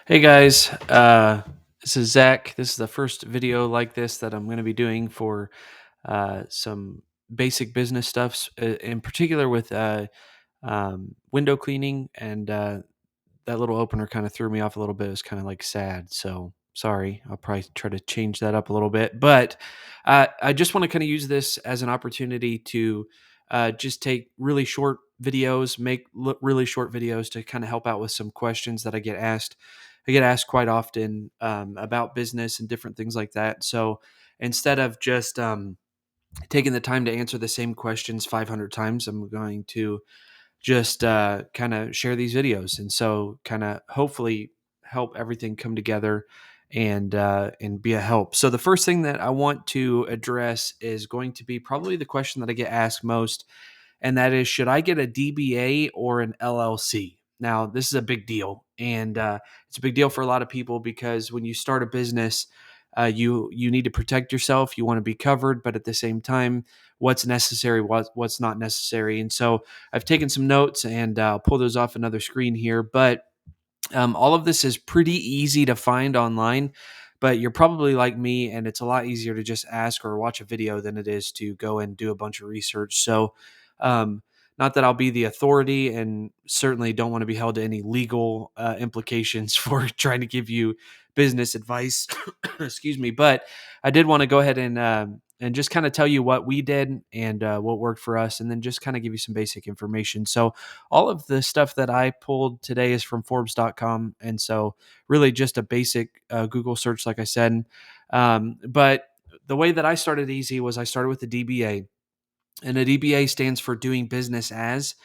Hey guys, this is Zach. This is the first video like this that I'm going to be doing for some basic business stuffs, in particular with window cleaning. And that little opener kind of threw me off a little bit. It was kind of like sad. So sorry. I'll probably try to change that up a little bit. But I just want to kind of use this as an opportunity to just take really short videos, make really short videos to kind of help out with some questions that I get asked. I get asked quite often about business and different things like that. So instead of just taking the time to answer the same questions 500 times, I'm going to just kind of share these videos, and so kind of hopefully help everything come together and be a help. So the first thing that I want to address is going to be probably the question that I get asked most, and that is, should I get a DBA or an LLC? Now, this is a big deal, and it's a big deal for a lot of people because when you start a business, you need to protect yourself. You want to be covered, but at the same time, what's necessary, what's not necessary. And so, I've taken some notes, and I'll pull those off another screen here. But all of this is pretty easy to find online. But you're probably like me, and it's a lot easier to just ask or watch a video than it is to go and do a bunch of research. So, um, not that I'll be the authority, and certainly don't want to be held to any legal implications for trying to give you business advice. Excuse me, but I did want to go ahead and just kind of tell you what we did and what worked for us, and then just kind of give you some basic information. So, all of the stuff that I pulled today is from Forbes.com, and so really just a basic Google search, like I said. But the way that I started easy was I started with the DBA, and a DBA stands for doing business as.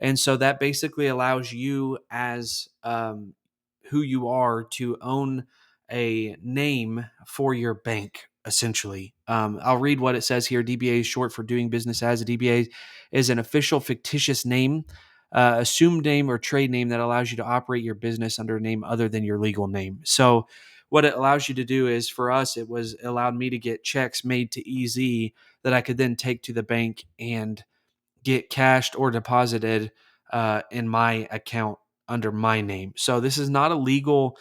And so that basically allows you, as who you are, to own a name for your bank, essentially. I'll read what it says here. DBA is short for doing business as. A DBA is an official fictitious name, assumed name, or trade name that allows you to operate your business under a name other than your legal name. So, what it allows you to do is, for us, it allowed me to get checks made to EZ that I could then take to the bank and get cashed or deposited in my account under my name. So this is not a legal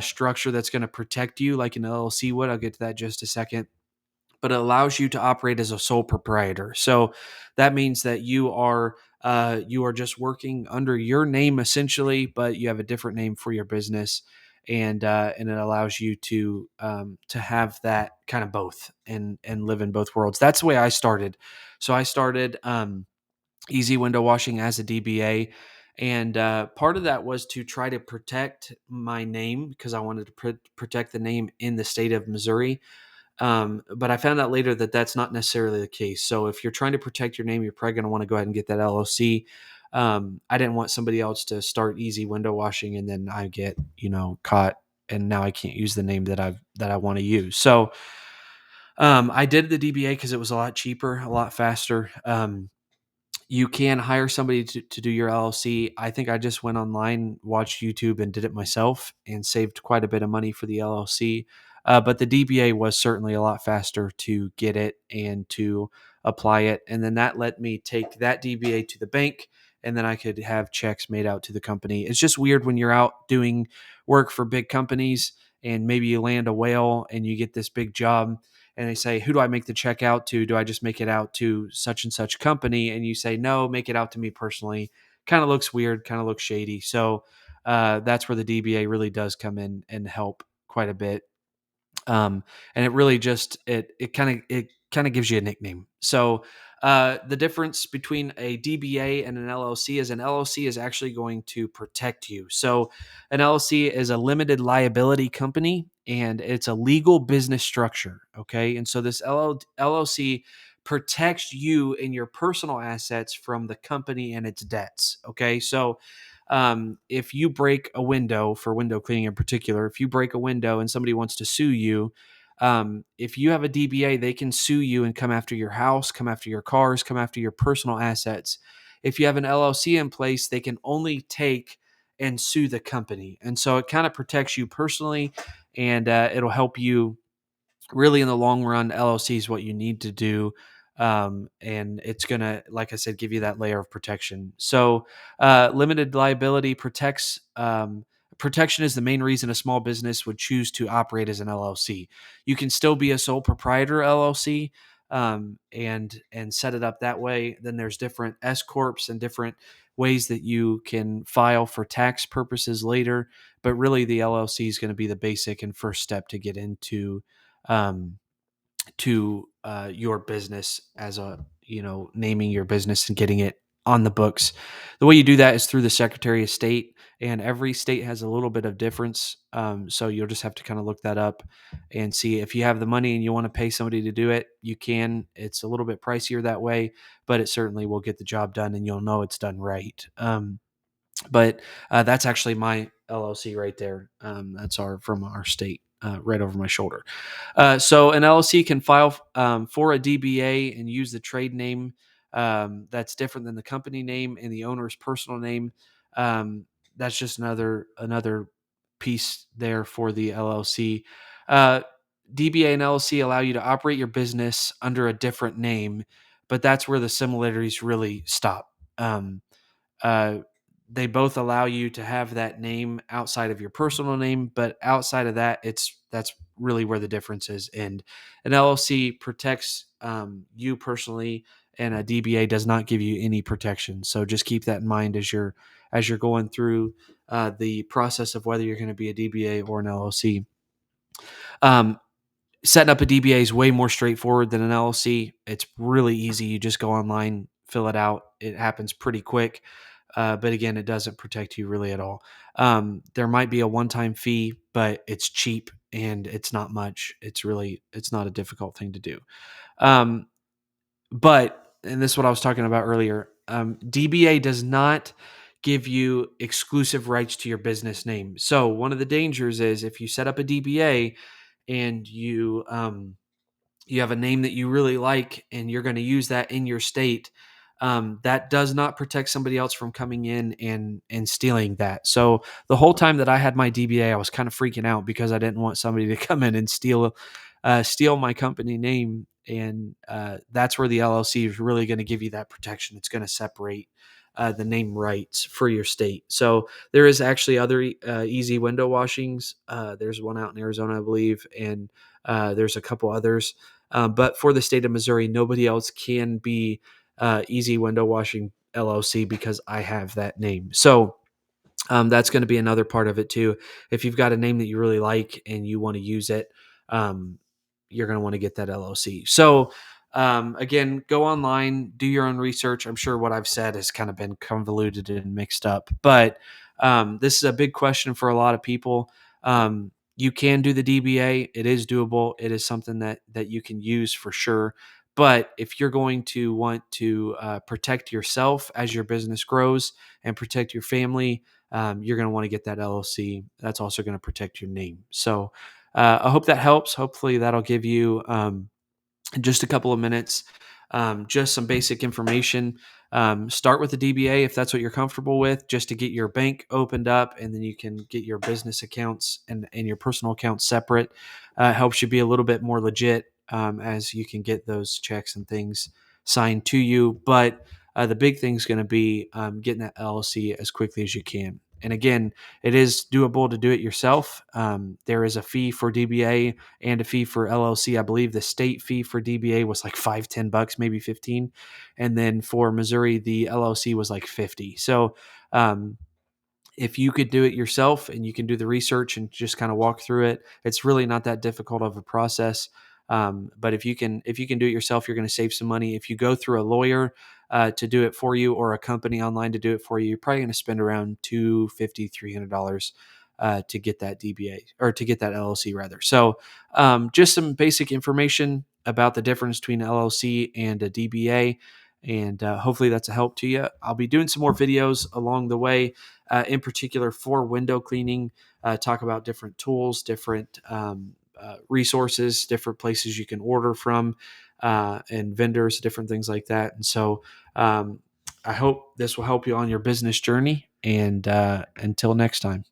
structure that's going to protect you like an LLC would. I'll get to that in just a second. But it allows you to operate as a sole proprietor. So that means that you are just working under your name essentially, but you have a different name for your business, and it allows you to have that kind of both and live in both worlds. That's the way I started. So I started. Easy window washing as a DBA. And part of that was to try to protect my name because I wanted to protect the name in the state of Missouri. But I found out later that that's not necessarily the case. So if you're trying to protect your name, you're probably going to want to go ahead and get that LLC. I didn't want somebody else to start easy window washing and then I get caught, and now I can't use the name that I want to use. So I did the DBA because it was a lot cheaper, a lot faster. You can hire somebody to do your LLC. I think I just went online, watched YouTube, and did it myself and saved quite a bit of money for the LLC. But the DBA was certainly a lot faster to get it and to apply it. And then that let me take that DBA to the bank, and then I could have checks made out to the company. It's just weird when you're out doing work for big companies and maybe you land a whale and you get this big job and they say, who do I make the check out to? Do I just make it out to such and such company? And you say, no, make it out to me personally. Kind of looks weird, kind of looks shady. So that's where the DBA really does come in and help quite a bit. And it really just it kind of gives you a nickname. So the difference between a DBA and an LLC is an LLC is actually going to protect you. So an LLC is a limited liability company, and it's a legal business structure. Okay, and so this LLC protects you and your personal assets from the company and its debts. Okay, so if you break a window, for window cleaning in particular, if you break a window and somebody wants to sue you, if you have a DBA, they can sue you and come after your house, come after your cars, come after your personal assets. If you have an LLC in place, they can only take and sue the company. And so it kind of protects you personally, and it'll help you really in the long run. LLC is what you need to do. And it's going to, like I said, give you that layer of protection. So limited liability protection is the main reason a small business would choose to operate as an LLC. You can still be a sole proprietor LLC, and set it up that way. Then there's different S corps and different ways that you can file for tax purposes later. But really, the LLC is going to be the basic and first step to get into um, your business as a, naming your business and getting it on the books. The way you do that is through the Secretary of State, and every state has a little bit of difference. So you'll just have to kind of look that up and see if you have the money and you want to pay somebody to do it. You can. It's a little bit pricier that way, but it certainly will get the job done, and you'll know it's done right. But that's actually my LLC right there. That's from our state, right over my shoulder. So an LLC can file for a DBA and use the trade name that's different than the company name and the owner's personal name. That's just another piece there for the LLC. Uh, DBA and LLC allow you to operate your business under a different name, but that's where the similarities really stop. Uh, they both allow you to have that name outside of your personal name, but outside of that, that's really where the difference is. And an LLC protects you personally, and a DBA does not give you any protection. So just keep that in mind as you're going through the process of whether you're going to be a DBA or an LLC. Um, Setting up a DBA is way more straightforward than an LLC. It's really easy. You just go online, fill it out. It happens pretty quick. But again, it doesn't protect you really at all. There might be a one-time fee, but it's cheap and it's not much. It's not a difficult thing to do. Um, and this is what I was talking about earlier. DBA does not give you exclusive rights to your business name. So one of the dangers is if you set up a DBA and you have a name that you really like and you're going to use that in your state, that does not protect somebody else from coming in and stealing that. So the whole time that I had my DBA, I was kind of freaking out because I didn't want somebody to come in and steal my company name. And that's where the LLC is really going to give you that protection. It's going to separate the name rights for your state. So there is actually other easy window washings. There's one out in Arizona, I believe, and there's a couple others. But for the state of Missouri, nobody else can be Easy Window Washing LLC because I have that name. So that's going to be another part of it too. If you've got a name that you really like and you want to use it, um, you're going to want to get that LLC. So again, go online, do your own research. I'm sure what I've said has kind of been convoluted and mixed up, but this is a big question for a lot of people. You can do the DBA. It is doable. It is something that you can use for sure. But if you're going to want to protect yourself as your business grows and protect your family, you're going to want to get that LLC. That's also going to protect your name. So I hope that helps. Hopefully that'll give you just a couple of minutes, just some basic information. Start with the DBA if that's what you're comfortable with, just to get your bank opened up, and then you can get your business accounts and your personal accounts separate. Helps you be a little bit more legit as you can get those checks and things signed to you. But the big thing is going to be getting that LLC as quickly as you can. And again, it is doable to do it yourself. There is a fee for DBA and a fee for LLC. I believe the state fee for DBA was like $5-10, maybe 15. And then for Missouri, the LLC was like 50. So if you could do it yourself and you can do the research and just kind of walk through it, it's really not that difficult of a process. But if you can do it yourself, you're going to save some money. If you go through a lawyer to do it for you or a company online to do it for you, you're probably going to spend around $250-300 to get that DBA or to get that LLC rather. So just some basic information about the difference between LLC and a DBA. And hopefully that's a help to you. I'll be doing some more videos along the way, in particular for window cleaning, talk about different tools, different resources, different places you can order from, and vendors, different things like that. And so I hope this will help you on your business journey. And until next time.